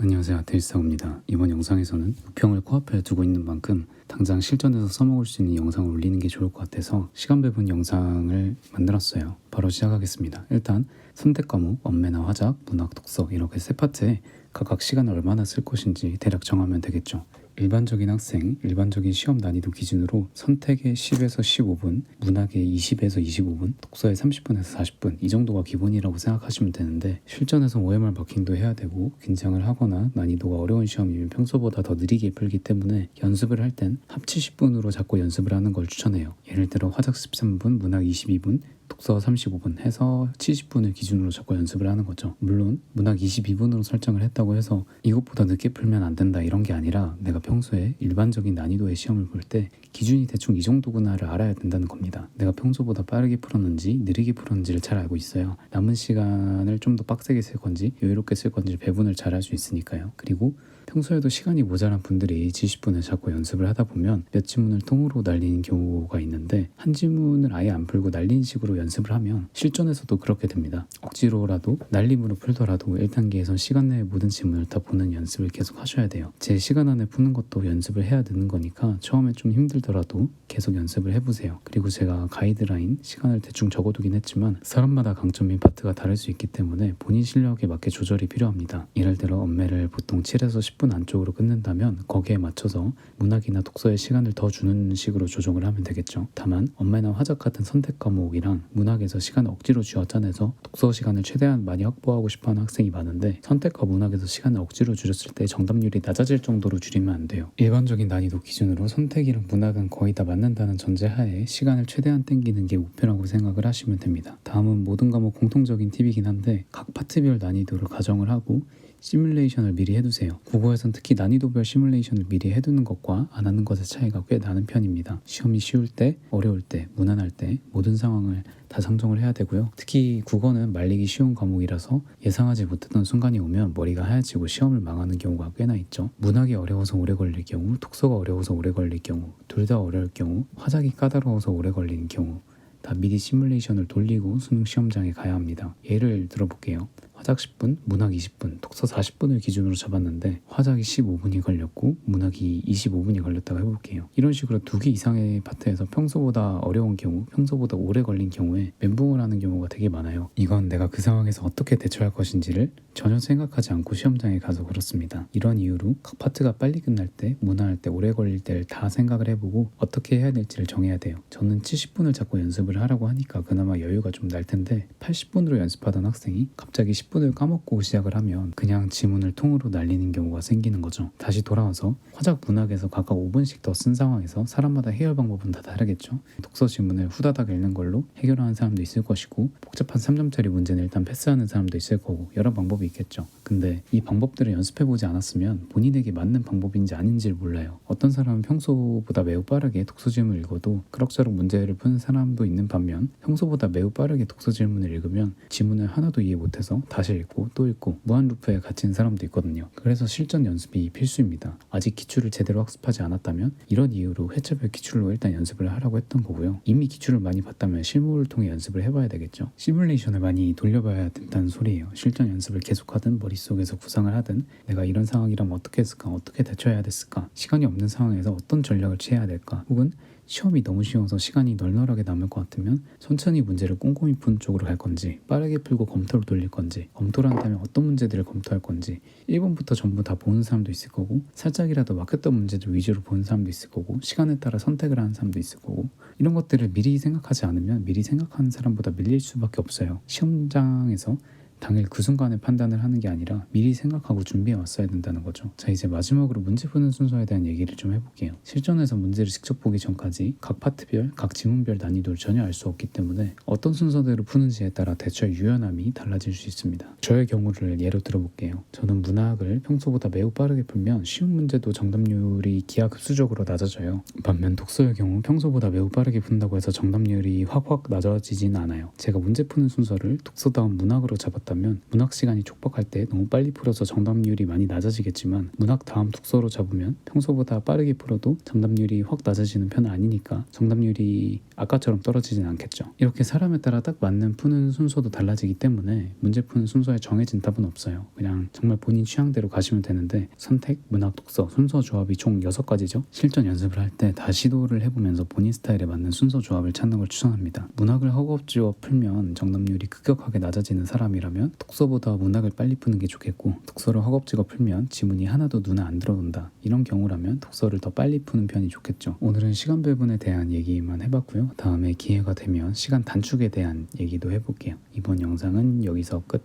안녕하세요, 아테일사고입니다. 이번 영상에서는 우평을 코앞에 두고 있는 만큼 당장 실전에서 써먹을 수 있는 영상을 올리는 게 좋을 것 같아서 시간 배분 영상을 만들었어요. 바로 시작하겠습니다. 일단 선택 과목, 언매나 화작, 문학, 독서 이렇게 세 파트에 각각 시간을 얼마나 쓸 것인지 대략 정하면 되겠죠. 일반적인 학생, 일반적인 시험 난이도 기준으로 선택에 10에서 15분, 문학에 20에서 25분, 독서에 30분에서 40분 이 정도가 기본이라고 생각하시면 되는데 실전에서 OMR 마킹도 해야 되고 긴장을 하거나 난이도가 어려운 시험이면 평소보다 더 느리게 풀기 때문에 연습을 할 땐 합 70분으로 잡고 연습을 하는 걸 추천해요. 예를 들어 화작 13분, 문학 22분, 독서 35분 해서 70분을 기준으로 잡고 연습을 하는 거죠. 물론 문학 22분으로 설정을 했다고 해서 이것보다 늦게 풀면 안 된다 이런 게 아니라 내가 평소에 일반적인 난이도의 시험을 볼 때 기준이 대충 이 정도구나를 알아야 된다는 겁니다. 내가 평소보다 빠르게 풀었는지 느리게 풀었는지를 잘 알고 있어야 남은 시간을 좀 더 빡세게 쓸 건지 여유롭게 쓸 건지 배분을 잘 할 수 있으니까요. 그리고 평소에도 시간이 모자란 분들이 70분을 잡고 연습을 하다 보면 몇 지문을 통으로 날리는 경우가 있는데 한 지문을 아예 안 풀고 날리는 식으로 연습을 하면 실전에서도 그렇게 됩니다. 억지로라도 날림으로 풀더라도 1단계에선 시간 내에 모든 지문을 다 보는 연습을 계속 하셔야 돼요. 제 시간 안에 푸는 것도 연습을 해야 되는 거니까 처음에 좀 힘들더라도 계속 연습을 해보세요. 그리고 제가 가이드라인 시간을 대충 적어두긴 했지만 사람마다 강점인 파트가 다를 수 있기 때문에 본인 실력에 맞게 조절이 필요합니다. 예를 들어 언매를 보통 7에서 10분 안쪽으로 끝낸다면 거기에 맞춰서 문학이나 독서에 시간을 더 주는 식으로 조정을 하면 되겠죠. 다만 언매나 화작 같은 선택 과목이랑 문학에서 시간을 억지로 쥐어짜내서 독서 시간을 최대한 많이 확보하고 싶어하는 학생이 많은데 선택과 문학에서 시간을 억지로 줄였을 때 정답률이 낮아질 정도로 줄이면 안 돼요. 일반적인 난이도 기준으로 선택이랑 문학은 거의 다 맞는다는 전제하에 시간을 최대한 땡기는 게 목표라고 생각을 하시면 됩니다. 다음은 모든 과목 공통적인 팁이긴 한데 각 파트별 난이도를 가정을 하고 시뮬레이션을 미리 해두세요. 국어에선 특히 난이도별 시뮬레이션을 미리 해두는 것과 안 하는 것의 차이가 꽤 나는 편입니다. 시험이 쉬울 때, 어려울 때, 무난할 때 모든 상황을 다 상정을 해야 되고요. 특히 국어는 말리기 쉬운 과목이라서 예상하지 못했던 순간이 오면 머리가 하얘지고 시험을 망하는 경우가 꽤나 있죠. 문학이 어려워서 오래 걸릴 경우, 독서가 어려워서 오래 걸릴 경우, 둘 다 어려울 경우, 화작이 까다로워서 오래 걸리는 경우 다 미리 시뮬레이션을 돌리고 수능 시험장에 가야 합니다. 예를 들어볼게요. 화작 10분, 문학 20분, 독서 40분을 기준으로 잡았는데 화작이 15분이 걸렸고 문학이 25분이 걸렸다고 해볼게요. 이런 식으로 2개 이상의 파트에서 평소보다 어려운 경우, 평소보다 오래 걸린 경우에 멘붕을 하는 경우가 되게 많아요. 이건 내가 그 상황에서 어떻게 대처할 것인지를 전혀 생각하지 않고 시험장에 가서 그렇습니다. 이런 이유로 각 파트가 빨리 끝날 때, 무난할 때, 오래 걸릴 때를 다 생각을 해보고 어떻게 해야 될지를 정해야 돼요. 저는 70분을 잡고 연습을 하라고 하니까 그나마 여유가 좀 날 텐데 80분으로 연습하던 학생이 갑자기 10분을 까먹고 시작을 하면 그냥 지문을 통으로 날리는 경우가 생기는 거죠. 다시 돌아와서 화작 문학에서 각각 5분씩 더 쓴 상황에서 사람마다 해결 방법은 다 다르겠죠. 독서 지문을 후다닥 읽는 걸로 해결하는 사람도 있을 것이고 복잡한 3점짜리 문제는 일단 패스하는 사람도 있을 거고 여러 방법이 있겠죠. 근데 이 방법들을 연습해보지 않았으면 본인에게 맞는 방법인지 아닌지를 몰라요. 어떤 사람은 평소보다 매우 빠르게 독서 지문을 읽어도 그럭저럭 문제를 푸는 사람도 있는 반면 평소보다 매우 빠르게 독서 지문을 읽으면 지문을 하나도 이해 못해서 다시 읽고 또 읽고 무한루프에 갇힌 사람도 있거든요. 그래서 실전 연습이 필수입니다. 아직 기출을 제대로 학습하지 않았다면 이런 이유로 회차별 기출로 일단 연습을 하라고 했던 거고요. 이미 기출을 많이 봤다면 실무를 통해 연습을 해봐야 되겠죠. 시뮬레이션을 많이 돌려봐야 된다는 소리예요. 실전 연습을 계속하든 머릿속에서 구상을 하든 내가 이런 상황이라면 어떻게 했을까, 어떻게 대처해야 됐을까, 시간이 없는 상황에서 어떤 전략을 취해야 될까, 혹은 시험이 너무 쉬워서 시간이 널널하게 남을 것 같으면 천천히 문제를 꼼꼼히 푸는 쪽으로 갈 건지 빠르게 풀고 검토를 돌릴 건지 검토를 한다면 어떤 문제들을 검토할 건지 1번부터 전부 다 보는 사람도 있을 거고 살짝이라도 막혔던 문제들 위주로 보는 사람도 있을 거고 시간에 따라 선택을 하는 사람도 있을 거고 이런 것들을 미리 생각하지 않으면 미리 생각하는 사람보다 밀릴 수밖에 없어요. 시험장에서 당일 그 순간에 판단을 하는 게 아니라 미리 생각하고 준비해 왔어야 된다는 거죠. 자, 이제 마지막으로 문제 푸는 순서에 대한 얘기를 좀 해볼게요. 실전에서 문제를 직접 보기 전까지 각 파트별, 각 지문별 난이도를 전혀 알 수 없기 때문에 어떤 순서대로 푸는지에 따라 대처의 유연함이 달라질 수 있습니다. 저의 경우를 예로 들어볼게요. 저는 문학을 평소보다 매우 빠르게 풀면 쉬운 문제도 정답률이 기하급수적으로 낮아져요. 반면 독서의 경우 평소보다 매우 빠르게 푼다고 해서 정답률이 확 낮아지진 않아요. 제가 문제 푸는 순서를 독서다운 문학으로 잡았다면 문학 시간이 촉박할 때 너무 빨리 풀어서 정답률이 많이 낮아지겠지만 문학 다음 독서로 잡으면 평소보다 빠르게 풀어도 정답률이 확 낮아지는 편은 아니니까 정답률이 아까처럼 떨어지진 않겠죠. 이렇게 사람에 따라 딱 맞는 푸는 순서도 달라지기 때문에 문제 푸는 순서에 정해진 답은 없어요. 그냥 정말 본인 취향대로 가시면 되는데 선택, 문학, 독서, 순서 조합이 총 6가지죠. 실전 연습을 할 때 다 시도를 해보면서 본인 스타일에 맞는 순서 조합을 찾는 걸 추천합니다. 문학을 허겁지겁 풀면 정답률이 급격하게 낮아지는 사람이라면 독서보다 문학을 빨리 푸는 게 좋겠고, 독서를 허겁지겁 풀면 지문이 하나도 눈에 안 들어온다, 이런 경우라면 독서를 더 빨리 푸는 편이 좋겠죠. 오늘은 시간 배분에 대한 얘기만 해봤고요. 다음에 기회가 되면 시간 단축에 대한 얘기도 해볼게요. 이번 영상은 여기서 끝.